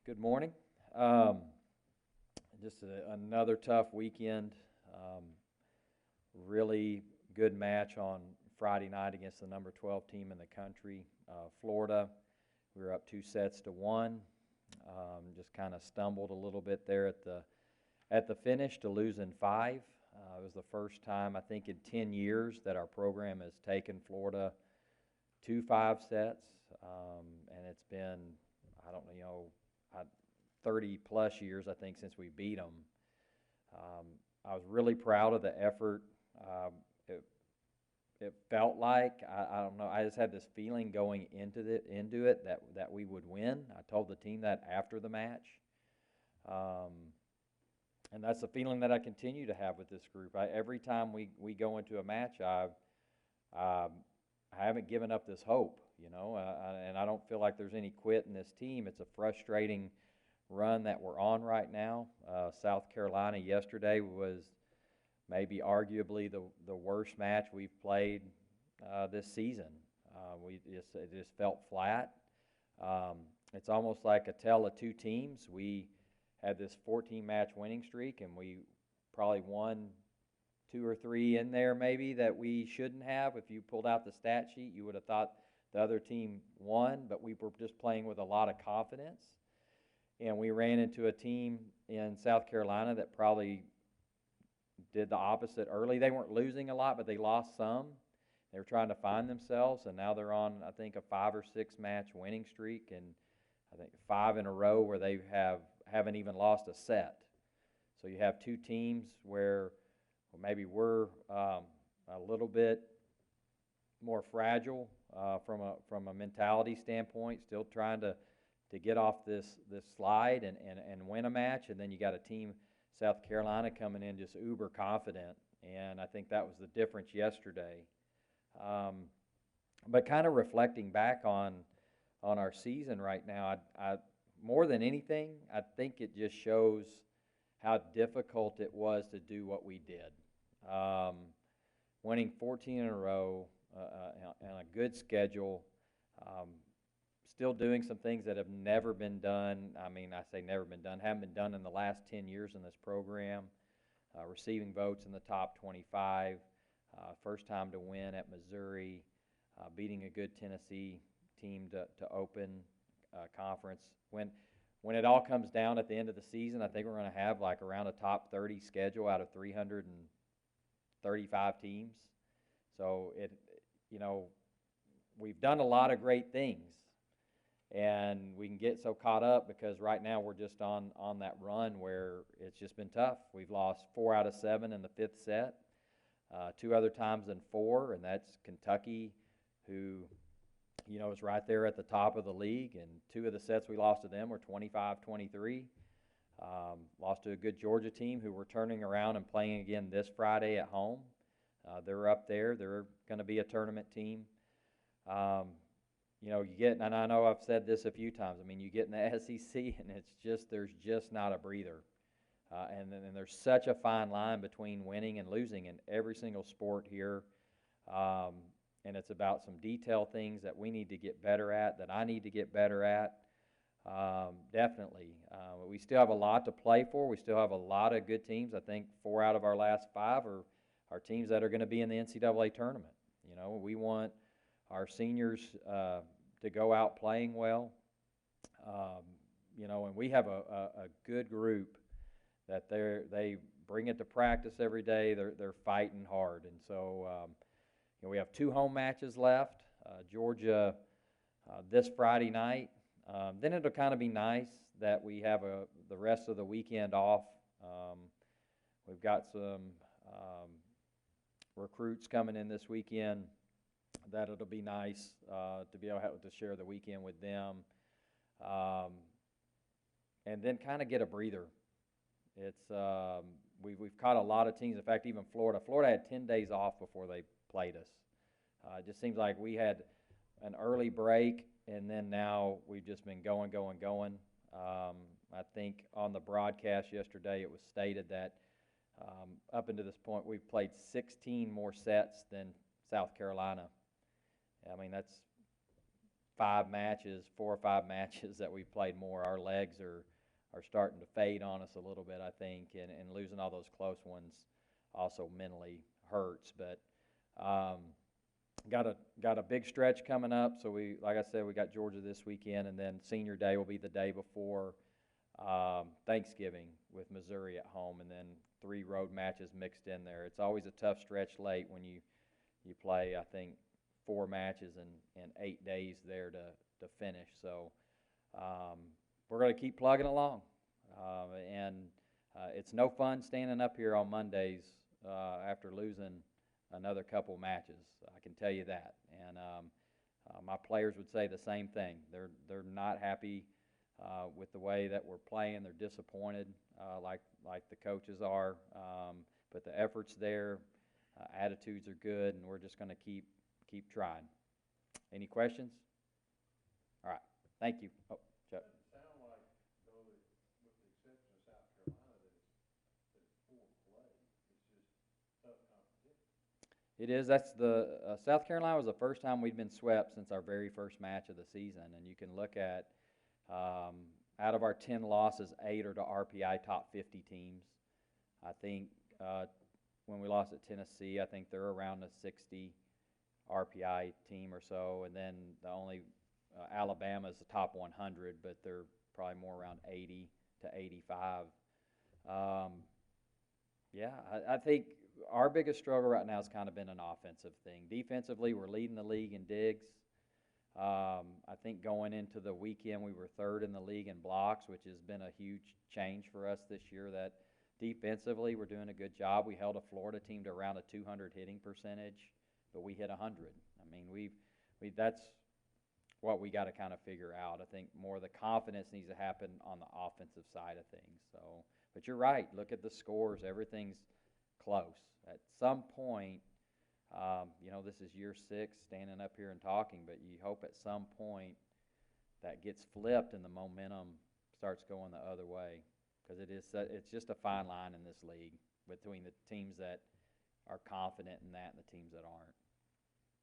Good morning. Just another tough weekend. Really good match on Friday night against the number 12 team in the country, Florida. We were up 2-1. Just kind of stumbled a little bit there at the finish to losing 5. It was the first time I think in 10 years that our program has taken Florida to 5 sets, and it's been, I don't know, 30 plus years I think since we beat them. I was really proud of the effort. It felt like, I don't know, I just had this feeling going into it that we would win. I told the team that after the match. And that's the feeling that I continue to have with this group. Every time we go into a match, I haven't given up this hope, and I don't feel like there's any quit in this team. It's a frustrating run that we're on right now. South Carolina yesterday was maybe arguably the worst match we've played this season. It just felt flat. It's almost like a tale of two teams. We had this 14-match winning streak, and we probably won 2 or 3 in there maybe that we shouldn't have. If you pulled out the stat sheet, you would have thought the other team won, but we were just playing with a lot of confidence. And we ran into a team in South Carolina that probably did the opposite early. They weren't losing a lot, but they lost some. They were trying to find themselves, and now they're on, I think, a 5 or 6 match winning streak, and I think 5 in a row where they haven't even lost a set. So you have two teams where maybe we're a little bit more fragile from a mentality standpoint, still trying to get off this slide and win a match, and then you got a team, South Carolina, coming in just uber confident, and I think that was the difference yesterday. But kind of reflecting back on our season right now, I more than anything, I think it just shows how difficult it was to do what we did. Winning 14 in a row and a good schedule, still doing some things that have never been done. I mean, I say never been done, haven't been done in the last 10 years in this program. Receiving votes in the top 25, first time to win at Missouri, beating a good Tennessee team to open conference. When it all comes down at the end of the season, I think we're going to have like around a top 30 schedule out of 335 teams. So we've done a lot of great things, and we can get so caught up because right now we're just on that run where it's just been tough. We've lost 4 out of 7 in the 5th set, 2 other times in 4, and that's Kentucky, who is right there at the top of the league, and 2 of the sets we lost to them were 25-23. Lost to a good Georgia team who we're turning around and playing again this Friday at home. They're up there. They're going to be a tournament team. You get, and I know I've said this a few times, I mean, you get in the SEC and there's just not a breather. And there's such a fine line between winning and losing in every single sport here. And it's about some detail things that we need to get better at, that I need to get better at. Definitely. We still have a lot to play for. We still have a lot of good teams. I think 4 out of our last 5 are teams that are going to be in the NCAA tournament. We want our seniors to go out playing well. And we have a good group that they bring it to practice every day. They're fighting hard, and so we have 2 home matches left. Georgia this Friday night. Then it'll kind of be nice that we have the rest of the weekend off. We've got some recruits coming in this weekend that it'll be nice to be able to share the weekend with them, and then kind of get a breather. It's we've caught a lot of teams. In fact, even Florida had 10 days off before they played us. It just seems like we had an early break, and then now we've just been going. I think on the broadcast yesterday it was stated that up until this point we've played 16 more sets than South Carolina. I mean, that's 4 or 5 matches that we've played more, our legs are starting to fade on us a little bit, I think, and losing all those close ones also mentally hurts. But got a big stretch coming up. So like I said, we got Georgia this weekend, and then Senior Day will be the day before Thanksgiving with Missouri at home, and then 3 road matches mixed in there. It's always a tough stretch late when you play, I think, 4 matches in 8 days there to finish. So we're going to keep plugging along, and it's no fun standing up here on Mondays after losing another couple matches. I can tell you that, and my players would say the same thing. They're not happy with the way that we're playing. They're disappointed, like the coaches are. But the effort's there, attitudes are good, and we're just going to keep trying. Any questions? All right. Thank you. Oh, Chuck. It doesn't sound like, though, that with the exception of South Carolina, that it's poor play. It's just tough competition. It is. That's the South Carolina was the first time we'd been swept since our very first match of the season, and you can look at out of our 10 losses, 8 are to RPI top 50 teams. I think when we lost at Tennessee, I think they're around a 60 RPI team or so, and then the only Alabama is the top 100, but they're probably more around 80 to 85. Yeah, I think our biggest struggle right now has kind of been an offensive thing. Defensively, we're leading the league in digs. I think going into the weekend, we were 3rd in the league in blocks, which has been a huge change for us this year. That defensively, we're doing a good job. We held a Florida team to around a 200 hitting percentage, but we hit 100. I mean, that's what we got to kind of figure out. I think more of the confidence needs to happen on the offensive side of things. So, but you're right. Look at the scores. Everything's close. At some point, this is year 6 standing up here and talking, but you hope at some point that gets flipped and the momentum starts going the other way, because it's just a fine line in this league between the teams that are confident in that and the teams that aren't.